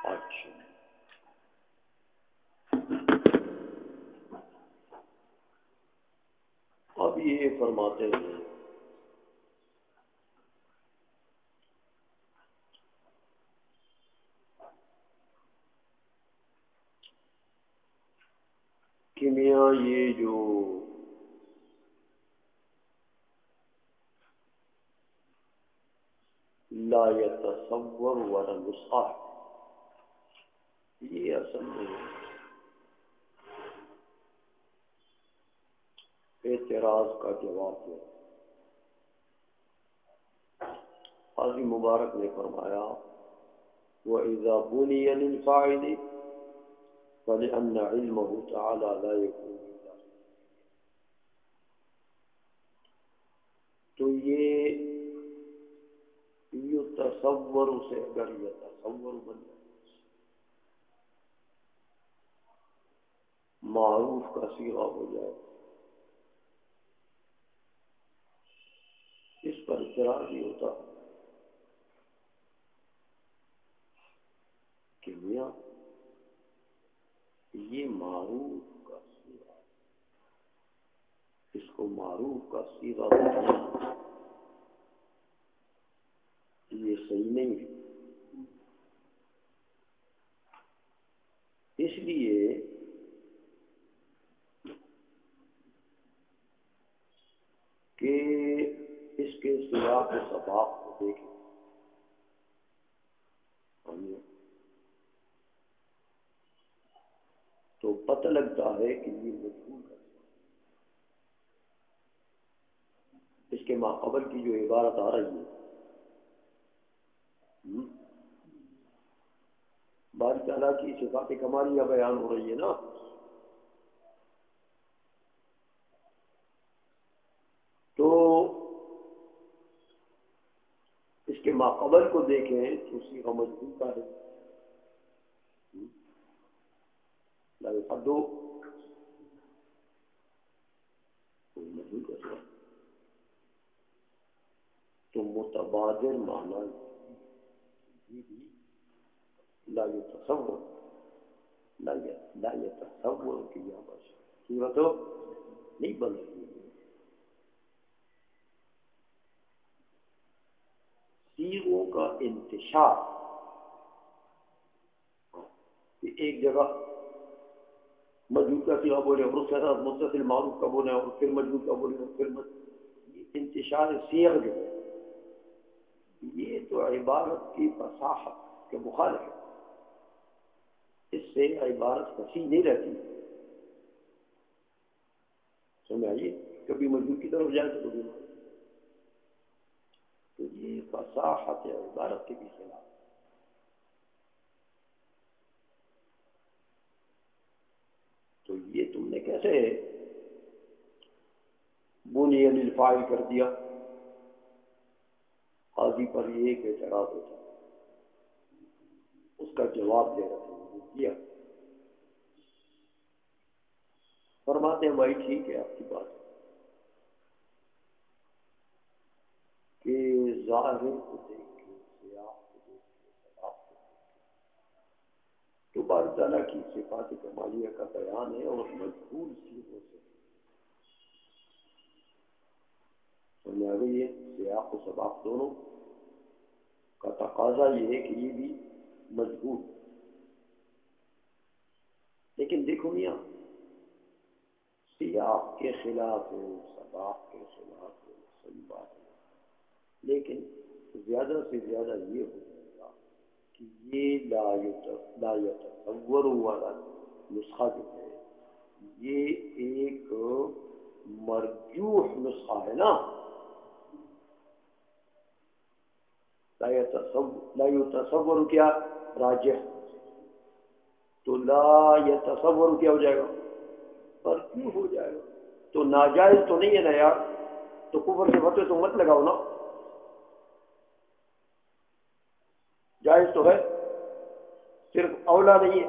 اچھا، اب یہ فرماتے ہیں کہ میاں یہ جو لا يتصور والا نسخہ ہے، یہ اصل میں اعتراض کا جواب ہے۔ قاضی مبارک نے فرمایا وَإِذَا بُنِيَ لِلْفَاعِلِ فَلِأَنَّ عِلْمَهُ تَعَالَى لَا يَكُونُ إِلَّا، تو یہ تصور سے اگر یہ تصور بن جائے معروف کا صیغہ ہو جائے، اس پر اعتراض یہ ہوتا کہ میاں یہ معروف کا صیغہ، اس کو معروف کا صیغہ بنانا یہ صحیح نہیں ہے، اس لیے کہ اس کے سیاق و سباق کو دیکھیں تو پتہ لگتا ہے کہ یہ مجبور ہے۔ اس کے ماقبل کی جو عبارت آ رہی ہے باری تعالیٰ کی صفات کمالیہ بیان ہو رہی ہے نا، تو اس کے ماقبل کو دیکھیں تو صیغہ مجبور کا ہے، لا يحدو مجبور کا صیغہ، تو متبادر معنی یہ بھی لا يتصور، لا يتصور کی یہاں پر صورت نہیں بن رہی ہے۔ صیغوں کا انتشار ایک جگہ مجبور کا صیغہ بولے اور اس کے ساتھ متصل معروف کا بولے اور پھر مجبور کا بولے اور پھر انتشار صیغ جو ہے یہ تو عبارت کی فصاحت کے مخالف ہے، اس سے عبارت فصیح نہیں رہتی، سمجھ آئیے، کبھی مجبور کی طرف جائے تو کبھی معروف، تو یہ فصاحت عبارت کے بھی خلاف۔ تو یہ تم نے کیسے بنی للفاعل کر دیا؟ قاضی پر یہ ایک اعتراض ہوتا ہے، اس کا جواب دے رہے ہیں کیا، فرماتے ہیں بھائی ٹھیک ہے آپ کی بات ہے کہ ظاہر کو دیکھ کے سیاق کو دیکھ کے سباق کو دیکھ کے تو باری تعالیٰ کی صفات کمالیہ کا بیان ہے اور مجبور صیغوں سے سمجھ آ گئی ہے، سیاق و سباق دونوں کا تقاضا یہ ہے کہ یہ بھی مجبور، لیکن دیکھو میاں سیاق کے خلاف ہے، سباق کے خلاف ہے، صحیح بات ہے، لیکن زیادہ سے زیادہ یہ ہو جائے گا کہ یہ لا يتصور والا نسخہ جو ہے یہ ایک مرجوح نسخہ ہے نا، لا يتصور کیا راجح، تو لا يتصور کیا ہو جائے گا مرجوح ہو جائے گا، تو ناجائز تو نہیں ہے نا یار، تو کفر سے فتوے تو مت لگاؤ نا، جائز تو ہے، صرف اولا نہیں ہے.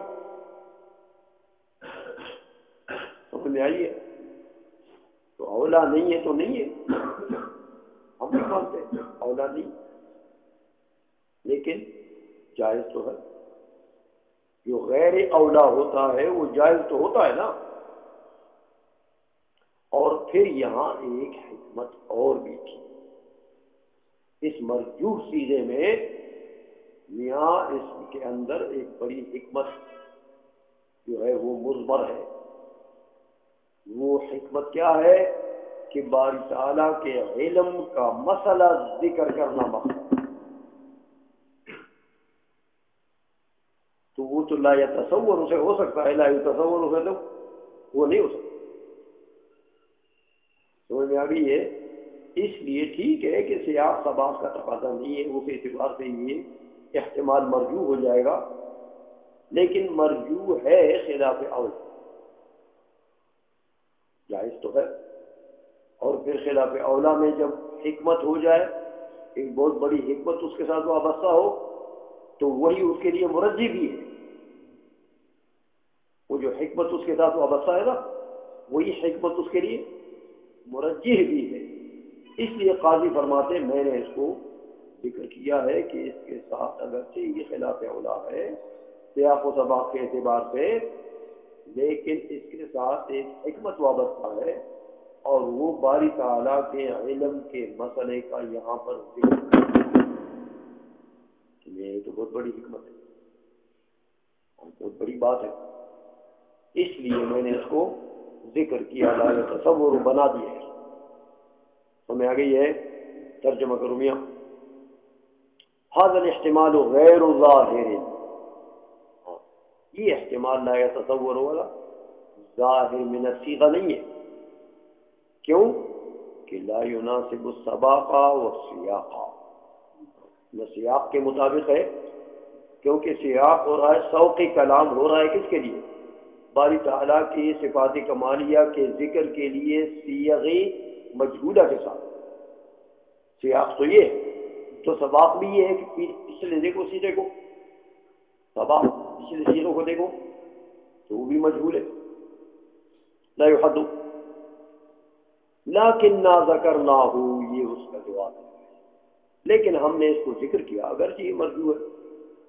سمجھ میں آئی ہے؟ تو اولا نہیں ہے تو نہیں ہے، ہم بھی مانتے ہیں اولا نہیں، لیکن جائز تو ہے. جو غیر اولا ہوتا ہے وہ جائز تو ہوتا ہے نا. اور پھر یہاں ایک حکمت اور بھی تھی اس مرجوح سیغے میں. میاں اس کے اندر ایک بڑی حکمت جو ہے وہ مضمر ہے. وہ حکمت کیا ہے کہ باری تعالیٰ کے علم کا مسئلہ ذکر کرنا مقصد. تو وہ تو لا تصور اسے ہو سکتا ہے، لا تصور اسے تو وہ نہیں ہو سکتا. سمجھ میں آ گئی ہے؟ اس لیے ٹھیک ہے کہ سیاق سباق کا تقاضا نہیں ہے، اس اعتبار سے یہ احتمال مرجوح ہو جائے گا، لیکن مرجوح ہے خلاف اولا. جائز تو ہے. اور پھر خلاف اولا میں جب حکمت ہو جائے، ایک بہت بڑی حکمت اس کے ساتھ وابستہ ہو، تو وہی اس کے لیے مرجح بھی ہے. وہ جو حکمت اس کے ساتھ وابستہ ہے نا، وہی حکمت اس کے لیے مرجح بھی ہے. اس لیے قاضی فرماتے میں نے اس کو ذکر کیا ہے کہ اس کے ساتھ اگرچہ یہ خلاف اولا ہے سیاق و سباق کے اعتبار سے، لیکن اس کے ساتھ ایک حکمت وابستہ ہے، اور وہ باری تعالیٰ کے علم کے مسئلے کا یہاں پر ذکر. یہ تو بہت بڑی حکمت ہے، بہت بڑی بات ہے. اس لیے میں نے اس کو ذکر کیا، لا تصور بنا دیا ہے. ہمیں آ گئی ہے. ترجمہ کروں میاں. هذا الاحتمال غیر ظاہر، یہ احتمال لا تصور والا ظاہر من الصیغہ نہیں ہے. کیوں کہ لا يناسب السباق والسیاق، نہ سیاق کے مطابق ہے، کیونکہ سیاق ہو رہا ہے سوقی کلام ہو رہا ہے کس کے لیے؟ باری تعالیٰ کی صفات کمالیہ کے ذکر کے لیے صیغ مجہولہ کے ساتھ. سیاق تو یہ ہے، تو سباق بھی یہ ہے کہ پچھلے دیکھو سیدھے کو، سباق پچھلے سیروں کو دیکھو تو وہ بھی مجہول ہے. لا يحد لیکن ذکرناہ، یہ اس کا جواب ہے. لیکن ہم نے اس کو ذکر کیا اگرچہ یہ مرجوع ہے،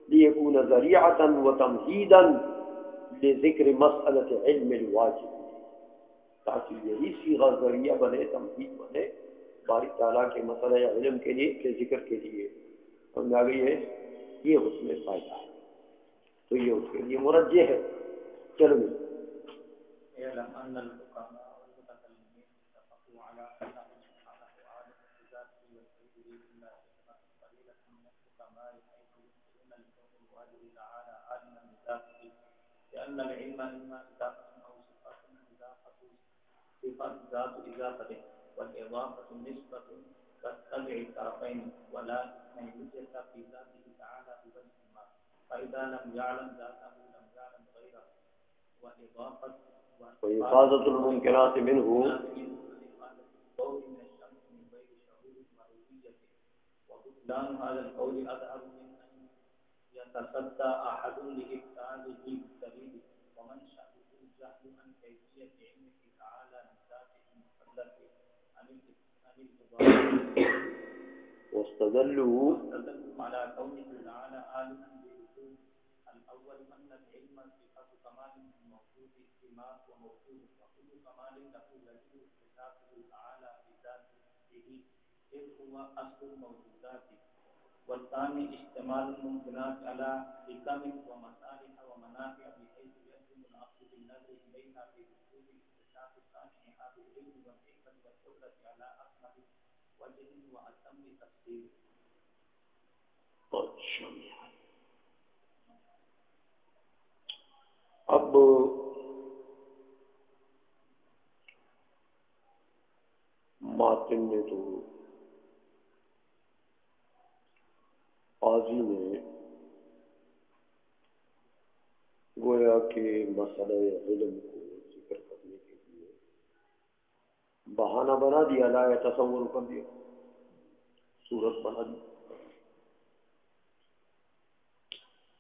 لیکون ذریعۃ وتمہیدا لذکر مسئلۃ علم الواجب، تاکہ یہی صیغہ ذریعہ بنے، تمہید بنے باری تعالیٰ کے مسئلہ علم کے لیے، کے ذکر کے لیے. سمجھ آ گئی ہے؟ یہ اس میں فائدہ ہے، تو یہ اس کے لیے مرجح ہے. چلو لأن العلم إما إضافة أو صفات إضافة، صفات ذات إضافة والإضافة نسبة تتبع الطرفين، ولا حجة في ذاته تعالى بوجه ما، فإذا لم يعلم ذاته لم يعلم غيره. وإضافة وإفادة الممكنات منه الضوء من الشمس من غير شهود ورؤيته. وبطلان هذا القول أظهر من أن يتصدى أحد لإبطاله بالدليل، ومن شأنه الجهل عن كيفية علمه تعالى بذاته المقدسة عن الإضافة. واستدلوا على قوله تعالى عالما بالوجود الأول أن العلم صفة كمال موجود بما وموجود، وكل كمال له يجب اتصافه تعالى بذاته إذ هو أصل الموجودات. والثاني اشتمال الممكنات على حكم ومصالح ومنافع بحيث يلزم العقل بالنظر إليها في وجود اكتشاف صانعها بالعلم والحكمة والقدرة على أكمل وجه وأتم تفسير. اب ماتن نے تو قاضی نے گویا کہ مسئلہ علم کو ذکر کرنے کے لیے بہانہ بنا دیا، لا تصور کر دیا، صورت بنا دی.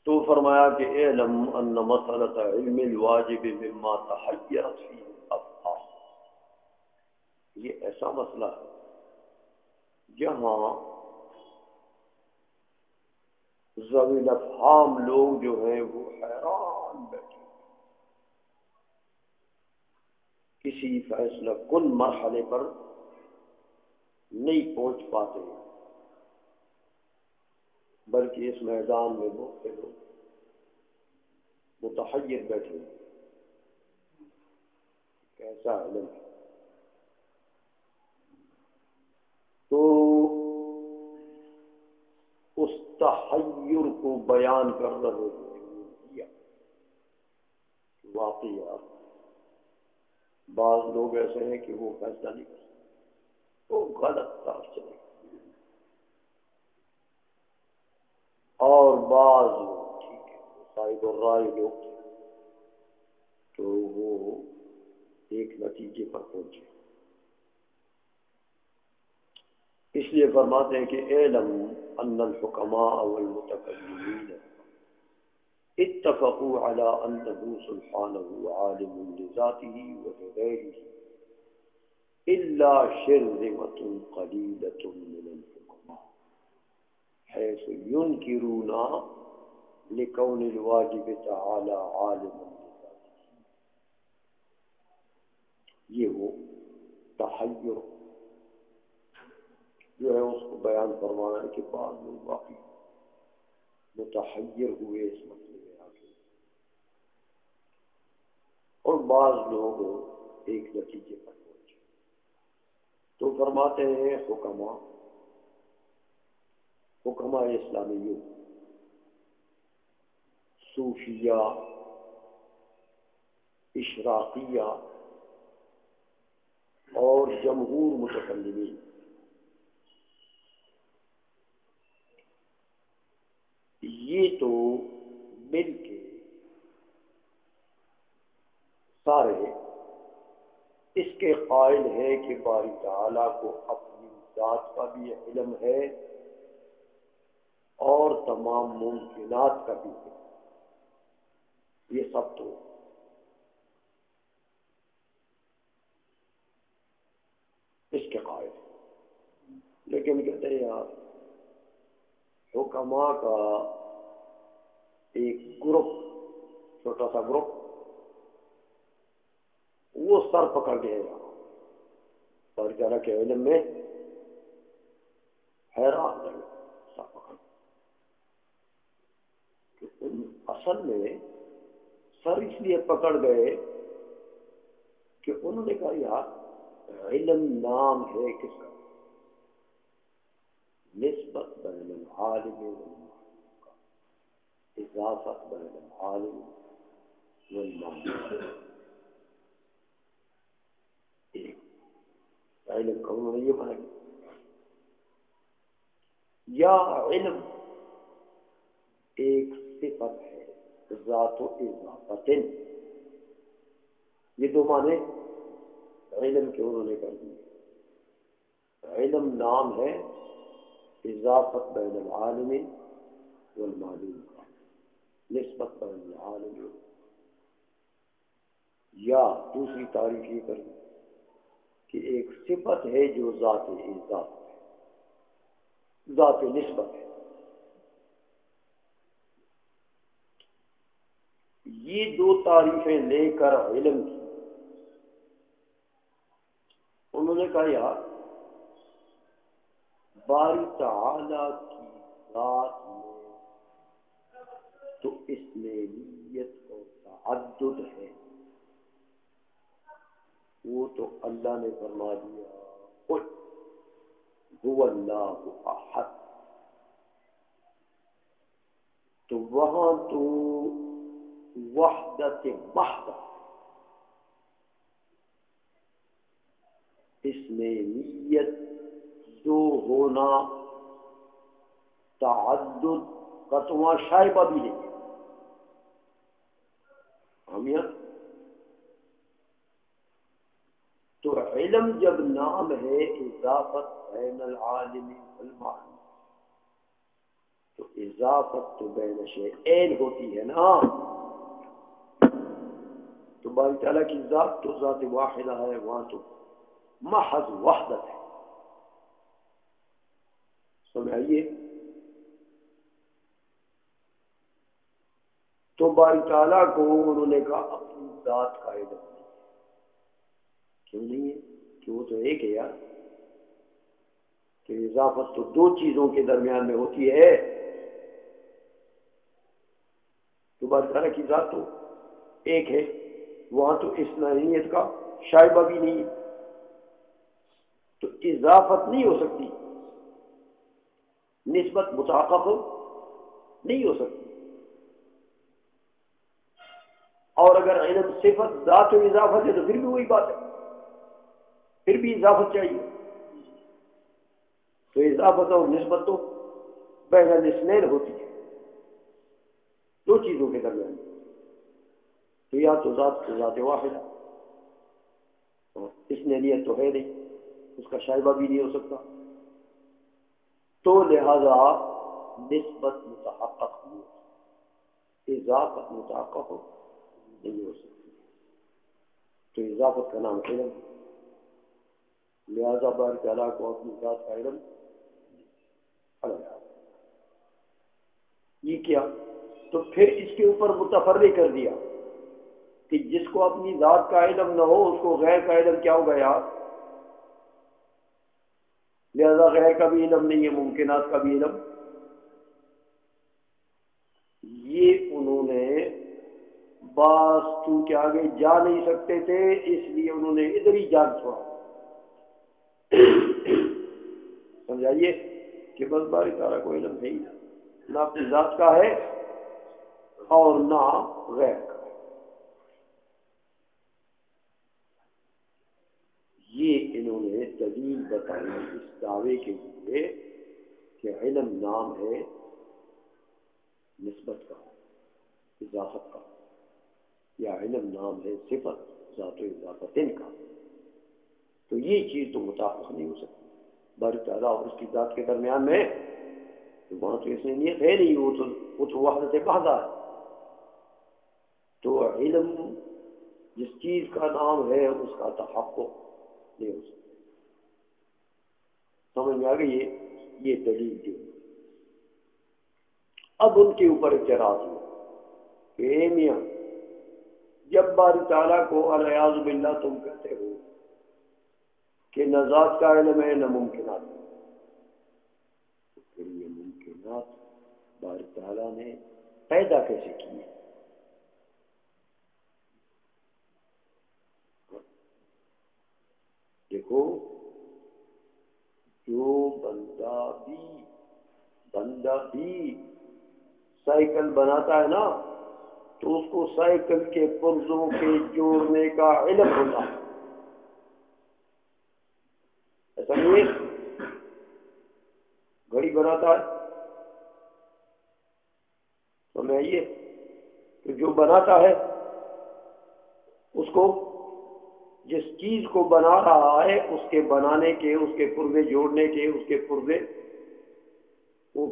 تو فرمایا کہ اعلم ان مسئلۃ علم الواجب مما تحیرت فیہ الافہام، یہ ایسا مسئلہ ہے جہاں ذوی الافہام لوگ جو ہیں وہ حیران بیٹھے، کسی فیصلہ کن مرحلے پر نہیں پہنچ پاتے، بلکہ اس میدان میں مختلف متحیر بیٹھے، کیسا علم ہے۔ تو اس تحیر کو بیان کر رہے ہیں، واقعی بعض لوگ ایسے ہیں کہ وہ فیصلہ نہیں کر سکتے، وہ غلط طرف چلے گئے، اور بعض لوگ ٹھیک ہے صاحب الرائے لوگ تھے تو وہ ایک نتیجے پر پہنچے۔ اس لیے فرماتے ہیں کہ اعلم ان الحکماء والمتکلمین اتفقوا على انه سبحانه عالم لذاته ولغيره الا شرذمة قليلة من الحكماء حيث ينكرون لكون الواجب تعالى عالما لذاته۔ یہ وہ تحیر جو ہے اس کو بیان فرمانا ہے کہ بعض لوگ واقعی متحیر ہوئے اس مسئلے میں آ کے، اور بعض لوگ ایک نتیجے پر پہنچے۔ تو فرماتے ہیں حکماء اسلامیوں، صوفیہ، اشراقیہ اور جمہور متکلمین، یہ تو مل کے سارے اس کے قائل ہیں کہ باری تعالیٰ کو اپنی ذات کا بھی علم ہے اور تمام ممکنات کا بھی علم، یہ سب تو اس کے قائل ہیں۔ لیکن کہتے ہیں یار حکماء کا ایک گروپ، چھوٹا سا گروپ، وہ سر پکڑ گئے اور تعالیٰ کے علم میں حیران رہے، سر پکڑ کہ اصل میں سر اس لیے پکڑ گئے کہ انہوں نے کہا یار علم نام ہے کس کا؟ نسبت بین العالم والمعلوم کا، اضافت بین العالم والمعلوم۔ علم کا انہوں نے یہ مانا یا علم ایک صفت ہے، ذات و اضافت، یہ دو معنی علم کے انہوں نے کر دیے۔ علم نام ہے اضافت بین العالم والمعلوم کا، نسبت بین العالم، یا دوسری تعریف یہ کر دی کہ ایک صفت ہے جو ذات اضافت ہے، ذات نسبت ہے۔ یہ دو تعریفیں لے کر علم کی انہوں نے کہا یار باری تعالیٰ کی ذات میں تو اس میں نیت اور تعدد ہے، وہ تو اللہ نے فرما دیا قل هو اللہ احد، تو وہاں تو وحدت محض، اس میں نیت، دو ہونا، تعدد کا تو وہاں شائبہ بھی نہیں ہے۔ ہم یہاں تو علم جب نام ہے اضافت بین العالم والمعلوم، تو اضافت تو بین شیئین ہوتی ہے نا، تو باری تعالیٰ کی ذات تو ذات واحدہ ہے، وہاں تو محض وحدت ہے. سمجھائیے. تو باری تعالیٰ کو انہوں نے کہا اپنی ذات کا علم نہیں. کیوں نہیں ہے؟ کہ وہ تو ایک ہے یار. کہ اضافت تو دو چیزوں کے درمیان میں ہوتی ہے. تو باری تعالیٰ کی ذات تو ایک ہے، وہاں تو اثنانیت کا شائبہ بھی نہیں ہے، تو اضافت نہیں ہو سکتی، نسبت متحقق نہیں ہو سکتی. اور اگر علم صفت ذات و اضافت ہے تو پھر بھی وہی بات ہے، پھر بھی اضافت چاہیے. تو اضافت اور نسبت تو بین الاثنین ہوتی ہے، دو چیزوں کے درمیان. تو یا تو ذات واحد ہے، اس نے نیت تو ہے نہیں، اس کا شائبہ بھی نہیں ہو سکتا، تو لہذا نسبت متحقق نہیں ہو سکتی، اضافت متحقق نہیں ہو سکتی. تو اضافت کا نام علم، لہذا باری تعالیٰ کو اپنی ذات کا علم الگ. یہ کیا؟ تو پھر اس کے اوپر متفرق کر دیا کہ جس کو اپنی ذات کا علم نہ ہو اس کو غیر کا علم کیا ہوگا یار. لہذا غیر کا بھی علم نہیں ہے، ممکنات کا بھی علم. یہ انہوں نے بعض چونکہ آگے جا نہیں سکتے تھے اس لیے انہوں نے ادھر ہی جان چھوڑا. سمجھائیے کہ بس باری تعالیٰ کو علم ہے ہی نہ اپنی ذات کا ہے اور نہ غیر کا. یہ انہوں نے دلیل بتائی اس دعوے کے لیے کہ علم نام ہے نسبت کا، اضافت کا، یا علم نام ہے صفت ذات و اضافتین کا. تو یہ چیز تو متفق نہیں ہو سکتی باری تعالیٰ اور اس کی ذات کے درمیان میں. تو وہاں تو اس نے نیت ہے نہیں، وہ تو وحدت محض ہے. تو علم جس چیز کا نام ہے اس کا تحقق نہیں ہو سکتا. سمجھ میں آ گئی یہ دلیل دی. اب ان کے اوپر اعتراض ہوا کہ اے میاں، جب باری تعالیٰ کو الیاذ باللہ تم کہتے ہو کہ نہ ذات کا علم ہے نہ ممکنات، تو پھر یہ ممکنات باری تعالیٰ نے پیدا کیسے کی ہے؟ دیکھو، جو بندہ بھی سائیکل بناتا ہے نا تو اس کو سائیکل کے پرزوں کے جوڑنے کا علم ہوتا ہے. ایسا نہیں ہے؟ گھڑی بناتا ہے تو میں یہ کہ جو بناتا ہے اس کو جس چیز کو بنا رہا ہے اس کے بنانے کے، اس کے پرزے جوڑنے کے، اس کے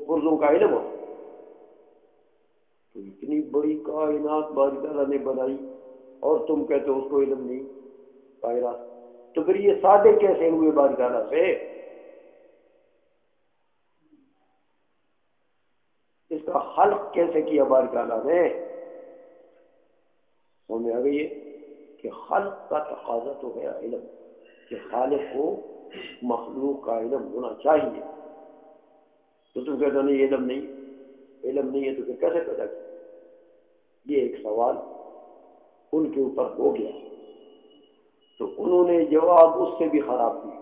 پرزوں کا علم ہوتا ہے. تو اتنی بڑی کائنات باری تعالیٰ نے بنائی اور تم کہتے ہو اس کو علم نہیں کائنات، تو پھر یہ صادق کیسے ہوئے باری تعالیٰ سے؟ اس کا خلق کیسے کیا باری تعالیٰ نے؟ سمجھ آ گئی ہے کہ خلق کا تقاضا تو ہے علم، کہ خالق کو مخلوق کا علم ہونا چاہیے. تو تم کہتے ہو نہیں علم نہیں ہے تو پھر کیسے پیدا کیا؟ یہ ایک سوال ان کے اوپر ہو گیا. تو انہوں نے جواب اس سے بھی خراب دیا.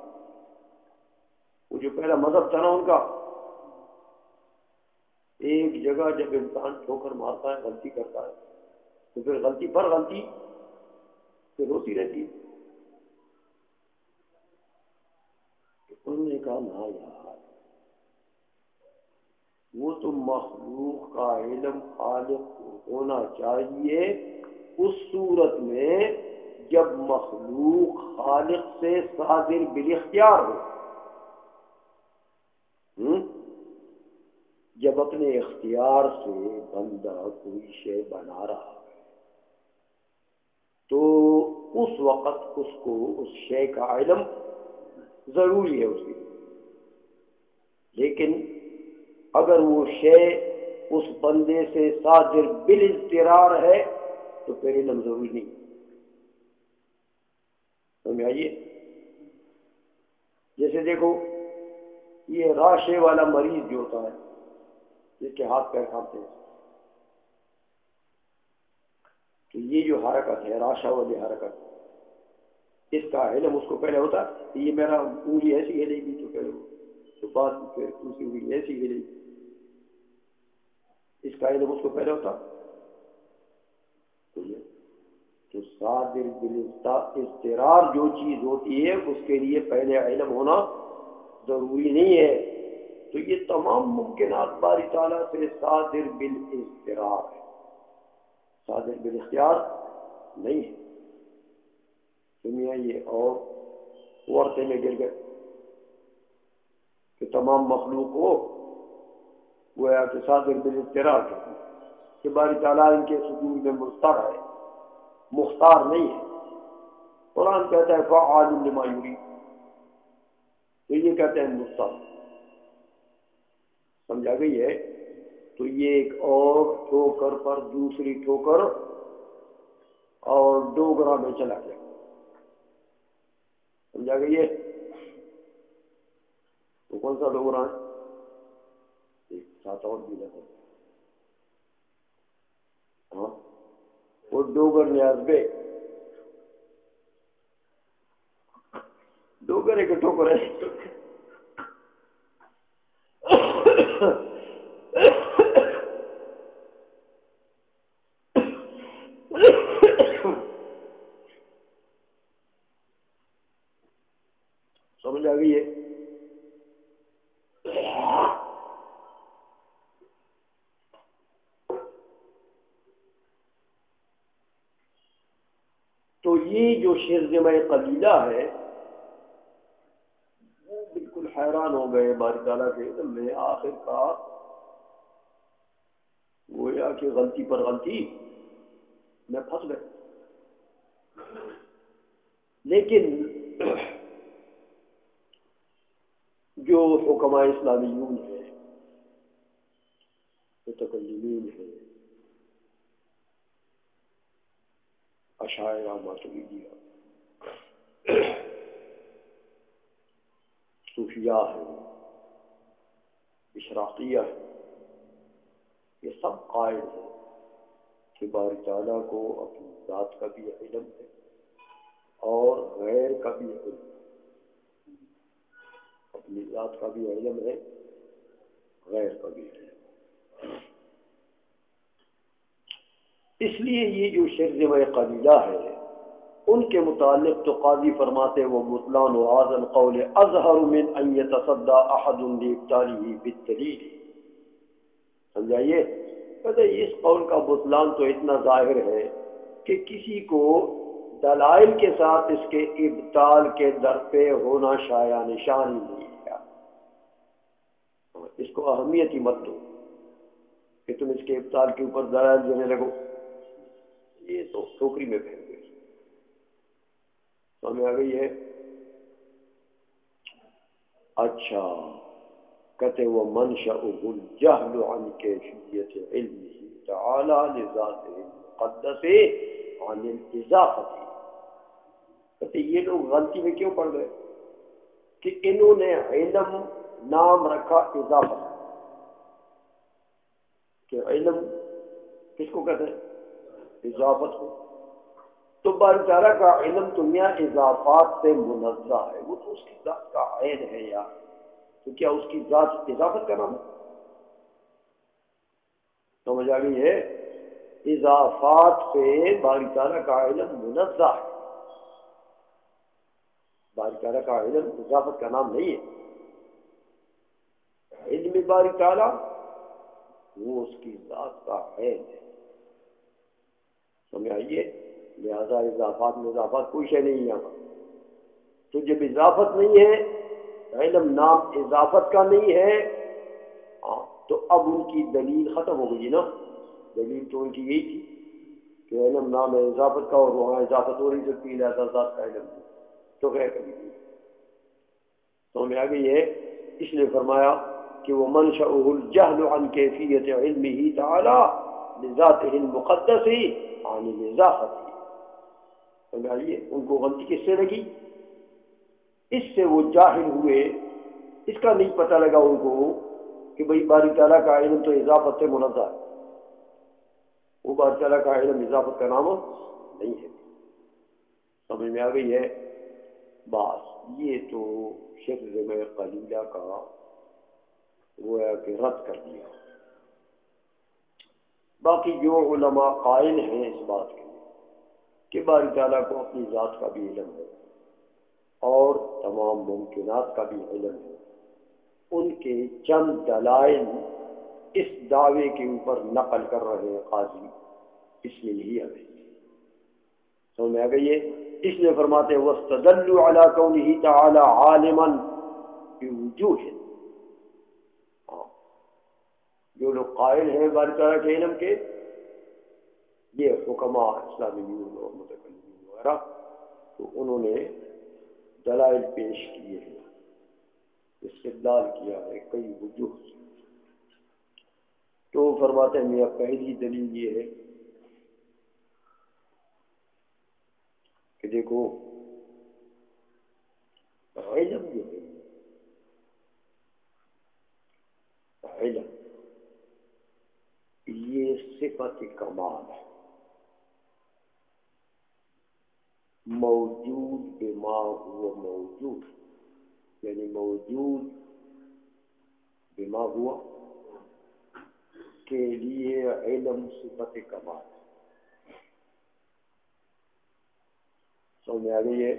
وہ جو پہلا مذہب تھا نا ان کا، ایک جگہ جب انسان ٹھوکر مارتا ہے، غلطی کرتا ہے، تو پھر غلطی پر غلطی پھر ہوتی رہتی ہے. انہوں نے کہا نا یار، وہ تو مخلوق کا علم خالق کو ہونا چاہیے اس صورت میں جب مخلوق خالق سے صادر بالاختیار ہو. جب اپنے اختیار سے بندہ کوئی شے بنا رہا ہے تو اس وقت اس کو اس شے کا علم ضروری ہے اس کے لیے، لیکن اگر وہ شے اس بندے سے صادر بالاضطرار ہے تو پھر علم ضروری نہیں۔ سمجھ آئیے؟ جیسے دیکھو یہ راشے والا مریض جو ہوتا ہے جس کے ہاتھ پیر کانپتے ہیں، تو یہ جو حرکت ہے راشا والی حرکت، اس کا علم اس کو پہلے ہوتا ہے کہ یہ میرا انگلی ایسی ہلے گی تو پھر بعد پھر دوسری انگلی ایسی ہلے گی، اس کا علم اس کو پہلے ہوتا۔ تو صادر بالاضطرار جو چیز ہوتی ہے اس کے لیے پہلے علم ہونا ضروری نہیں ہے۔ تو یہ تمام ممکنات باری تعالیٰ سے صادر بالاضطرار ہے، صادر بالاختیار نہیں ہے۔ دنیا یہ اور ورثے میں گر گئے کہ تمام مخلوق کو گویا کہ صادر بالاضطرار ہے کہ باری تعالیٰ ان کے سجود میں مضطر ہے، مختار نہیں ہے۔ قرآن کہتا ہے فعال لما یرید، تو یہ کہتے ہیں مضطر۔ سمجھا گئی ہے؟ تو یہ ایک اور ٹھوکر پر دوسری ٹھوکر اور ڈوگرا میں چلا گیا۔ سمجھا گئی ہے؟ تو کون سا ڈوگرا ہے؟ ایک ساتھ اور بھی لگا، ہاں وہ ڈوگر نیاز بے، ڈوگر ایک ٹھوکر ہے۔ سمجھ آ گئی ہے؟ تو یہ جو شرذمہ قلیلہ ہے وہ بالکل حیران ہو گئے باری تعالیٰ کے علم میں، آخر کار گویا کہ غلطی پر غلطی میں پھنس گئے۔ لیکن جو حکماء اسلامیون ہیں، متکلمین ہیں، اشاعرہ، ماتریدیہ، صوفیاء ہیں، اشراقیہ ہیں، یہ سب قائل ہیں کہ باری تعالیٰ کو اپنی ذات کا بھی علم ہے اور غیر کا بھی علم ہے۔ اپنی ذات کا بھی علم ہے، غیر کا بھی علم ہے۔ اس لیے یہ جو شرذمہ قلیلہ ہے ان کے متعلق تو قاضی فرماتے وہ بطلان و هذا القول اظہر من ان يتصدى احد لابطاله بالدلیل۔ سمجھائیے؟ کہتے اس قول کا بطلان تو اتنا ظاہر ہے کہ کسی کو دلائل کے ساتھ اس کے ابطال کے در پہ ہونا شایع نشان ہی نہیں ہے۔ اس کو اہمیت ہی مت دو کہ تم اس کے ابطال کے اوپر دلائل دینے لگو، یہ تو ٹوکری میں پھینک گئی۔ سمجھ آ گئی ہے؟ اچھا، کہتے وہ منشأہ الجہل عن کیفیت علمہ تعالی لذاتہ المقدس عن الاضافۃ۔ کہتے یہ لوگ غلطی میں کیوں پڑ گئے کہ انہوں نے علم نام رکھا اضافت، کہ علم کس کو کہتے ہیں؟ اضافت کو۔ تو باری تعالیٰ کا علم دنیا اضافات سے منزہ ہے، وہ تو اس کی ذات کا عین ہے یار، تو کیا اس کی ذات اضافت کا نام ہے؟ سمجھ آ گئی ہے؟ اضافات سے باری تعالیٰ کا علم منزہ ہے، باری تعالیٰ کا علم اضافت کا نام نہیں ہے۔ علم باری تعالیٰ وہ اس کی ذات کا عین ہے۔ سمجھ آئیے؟ لہذا اضافات میں اضافات کوئی شے نہیں یہاں، تو جب اضافت نہیں ہے، علم نام اضافت کا نہیں ہے، تو اب ان کی دلیل ختم ہو گئی نا. دلیل تو ان کی یہی تھی کہ علم نام ہے اضافت کا، اور وہاں اضافت ہو نہیں سکتی، لہذا ذات کا علم نہیں تو غیر کبھی نہیں. تو ہمیں آگے یہ اس لیے فرمایا کہ وہ منشأہ الجہل عن کیفیت علمہ تعالی لذاتہ المقدس عن الاضافت. سمجھائیے ان کو غلطی کس سے لگی؟ اس سے وہ جاہل ہوئے، اس کا نہیں پتہ لگا ان کو کہ بھئی باری تعالیٰ کا علم تو اضافت سے منزہ ہے. وہ باری تعالیٰ کا علم اضافت کا نام نہیں ہے. سمجھ میں آ گئی ہے بات. یہ تو شرک میں قلیلہ کا گویا کہ رد کر دیا. باقی جو علماء قائل ہیں اس بات کے کہ باری تعالیٰ کو اپنی ذات کا بھی علم ہے اور تمام ممکنات کا بھی علم ہے، ان کے چند دلائل اس دعوے کے اوپر نقل کر رہے ہیں قاضی. اس لیے یہی ہمیں سمجھ میں آ گئی ہے. اس لیے فرماتے ہیں وَاسْتَدَلُّوا عَلَىٰ كَوْنِهِ تَعَالَىٰ عَالِمًا بِوُجُوهٍ. جو لوگ قائل ہیں باری تعالیٰ کے علم کے، یہ حکماء اسلامیون اور متکلمین وغیرہ، تو انہوں نے دلائل پیش کیے ہیں، استدلال کیا ہے کئی وجوہ سے. تو فرماتے ہیں میاں پہلی دلیل یہ ہے کہ دیکھو علم جو ہے، علم یہ صفت کمال ہے، موجود بما ہوا موجود، یعنی موجود بما ہوا کے لیے علم صفت کمال ہے. سمجھ میں آ گئی ہے.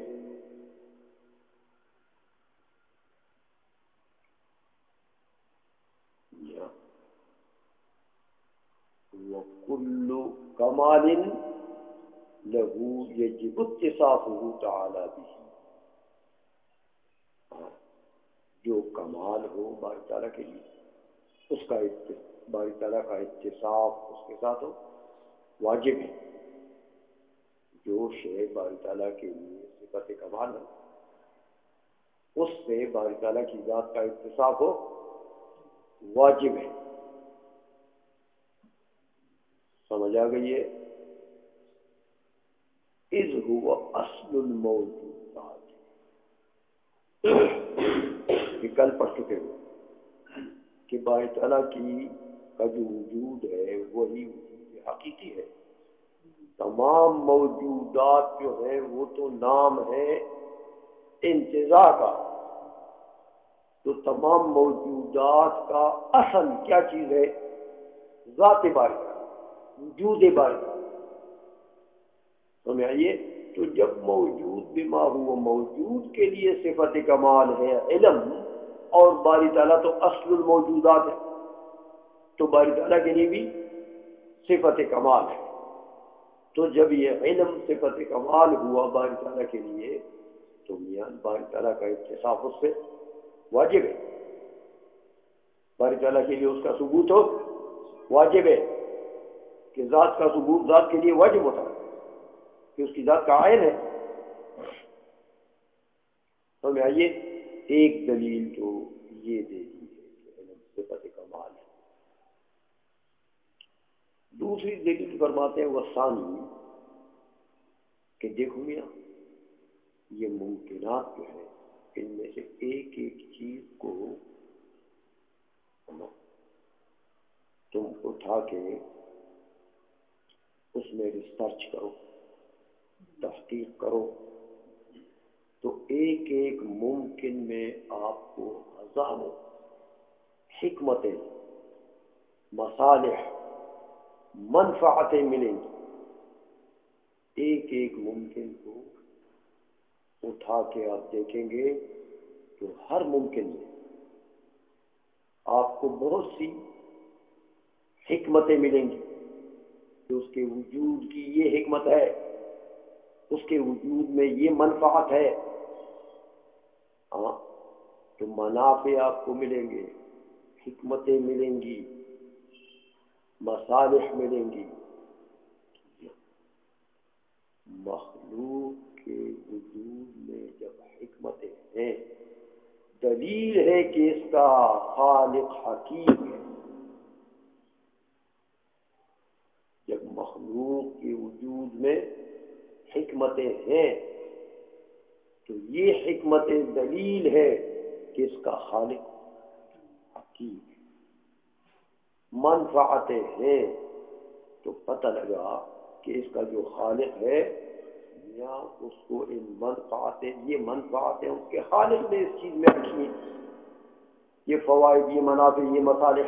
وَكُلُّ كَمَالٍ لَهُ يَجِبُ اتصافه تعالی بِهِ. جو کمال ہو باری تعالیٰ کے لیے، اس کا باری تعالیٰ کا اتصاف اس کے ساتھ ہو واجب ہے. جو شے باری تعالیٰ کے لیے صفت کمال ہے، اس سے باری تعالیٰ کی ذات کا اتصاف ہو واجب ہے. سمجھ آ گئی ہے. اذ هو اصل الموجودات، یہ کل پڑھ چکے ہو کہ باری تعالیٰ کی کا جو وجود ہے وہی وجود حقیقی ہے. تمام موجودات جو ہیں وہ تو نام ہے انتزاع کا. تو تمام موجودات کا اصل کیا چیز ہے؟ ذات باری تعالیٰ، وجود باری تعالیٰ. سمجھ آئیے. تو جب موجود بما ہوا موجود کے لیے صفت کمال ہے علم، اور باری تعالیٰ تو اصل الموجودات ہے، تو باری تعالیٰ کے لیے بھی صفت کمال ہے. تو جب یہ علم صفت کمال ہوا باری تعالیٰ کے لیے، تو میاں باری تعالیٰ کا اتصاف اس سے واجب ہے. باری تعالیٰ کے لیے اس کا ثبوت ہو واجب ہے، کہ ذات کا ثبوت ذات کے لیے واجب ہوتا ہے کہ اس کی ذات کا عین ہے. سمجھ آئیے. ایک دلیل تو یہ دے دی ہے کہ علم صفت کمال ہے. دوسری دلیل فرماتے ہیں وہ ثانی کہ دیکھو میاں یہ ممکنات جو ہے، ان میں سے ایک ایک چیز کو تم اٹھا کے اس میں ریسرچ کرو، تحقیق کرو، تو ایک ایک ممکن میں آپ کو ہزاروں حکمتیں، مصالح، منفعتیں ملیں گی. ایک ایک ممکن کو اٹھا کے آپ دیکھیں گے تو ہر ممکن میں آپ کو بہت سی حکمتیں ملیں گی. کہ اس کے وجود کی یہ حکمت ہے، اس کے وجود میں یہ منفعت ہے. ہاں، تو منافع آپ کو ملیں گے، حکمتیں ملیں گی، مصالح ملیں گی. مخلوق کے وجود میں جب حکمتیں ہیں، دلیل ہے کہ اس کا خالق حکیم ہے. جب مخلوق کے وجود میں حکمتیں ہیں تو یہ حکمتیں دلیل ہے کہ اس کا خالق حکیم ہے. منفعتیں ہیں تو پتہ لگا کہ اس کا جو خالق ہے یا اس کو ان منفعتیں، یہ منفعتیں اس کے خالق نے اس چیز میں رکھی ہیں، یہ فوائد، یہ منافع، یہ مصالح.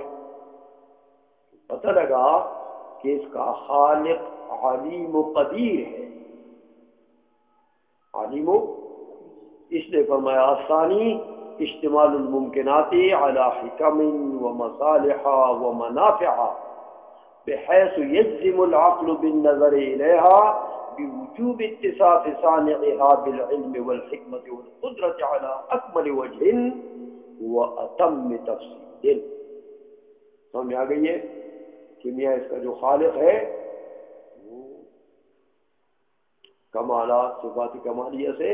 پتہ لگا کہ اس کا خالق علیم و قدیر ہے. علیم و، اس نے فرمایا الثانی اشتمال الممکنات على حکم و مصالح و منافع بحيث يجزم العقل بالنظر إليها بوجوب اتصاف صانعها بالعلم والحكمة والقدرة على أكمل وجه وأتم تفصيل. سمجھ آ گئی ہے کہ میاں اس کا جو خالق ہے وہ کمالات صفات کمالیہ سے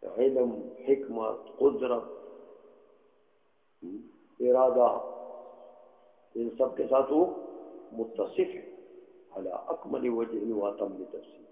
علم، حکمت، قدرت، ارادہ، ان سب کے ساتھ وہ متصف ہے علی اکمل وجہ و اتم تفصیل.